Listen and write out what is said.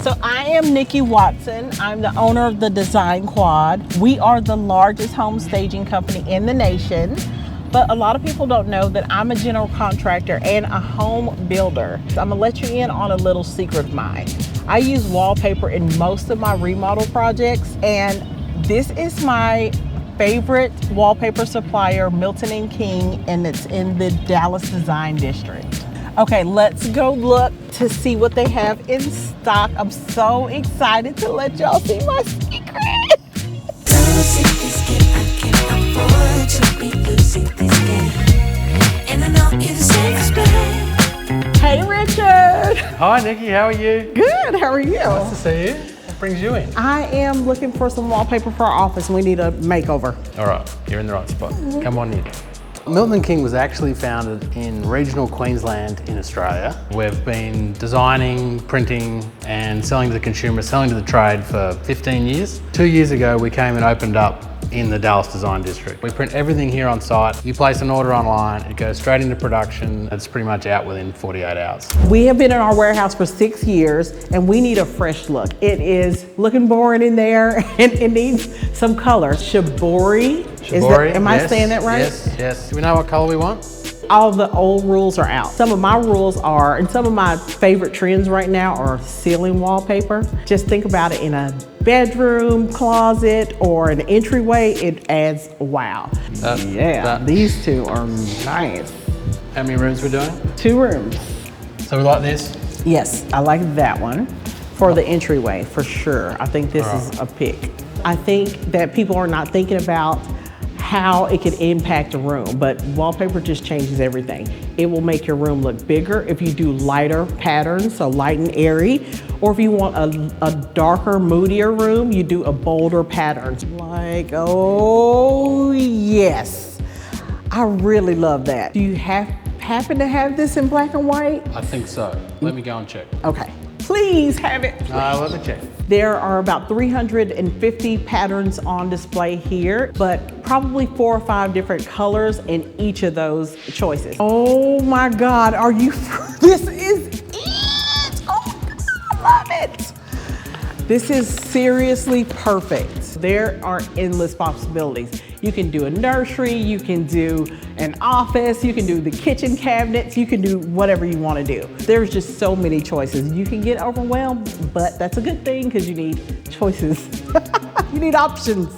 So I am Nikki Watson. I'm the owner of the Design Quad. We are the largest home staging company in the nation, but a lot of people don't know that I'm a general contractor and a home builder. So I'm gonna let you in on a little secret of mine. I use wallpaper in most of my remodel projects, and this is my favorite wallpaper supplier, Milton and King, and it's in the Dallas Design District. Okay, let's go look to see what they have in stock. I'm so excited to let y'all see my secret. Hey, Richard. Hi, Nikki. How are you? Good. How are you? Nice to see you. What brings you in? I am looking for some wallpaper for our office. We need a makeover. All right, you're in the right spot. Come on in. Milton King was actually founded in regional Queensland in Australia. We've been designing, printing and selling to the consumer, selling to the trade for 15 years. 2 years ago, we came and opened up in the Dallas Design District. We print everything here on site. You place an order online, it goes straight into production. It's pretty much out within 48 hours. We have been in our warehouse for 6 years and we need a fresh look. It is looking boring in there and it needs some color. Shibori. Am I saying that right? Yes. Do we know what color we want? All the old rules are out. Some of my rules are, and some of my favorite trends right now are ceiling wallpaper. Just think about it in a bedroom, closet, or an entryway. It adds wow. These two are nice. How many rooms we're doing? 2 rooms. So we like this? Yes, I like that one for the entryway, for sure. I think this is a pick. I think that people are not thinking about how it could impact a room, but wallpaper just changes everything. It will make your room look bigger if you do lighter patterns, so light and airy, or if you want a darker, moodier room, you do a bolder pattern. Like, oh yes, I really love that. Do you happen to have this in black and white? I think so. Let me go and check. Okay, please have it. Let me check. There are about 350 patterns on display here, but probably 4 or 5 different colors in each of those choices. Oh my God, are you, this is it! Oh God, I love it! This is seriously perfect. There are endless possibilities. You can do a nursery, you can do an office, you can do the kitchen cabinets, you can do whatever you want to do. There's just so many choices. You can get overwhelmed, but that's a good thing because you need choices. You need options.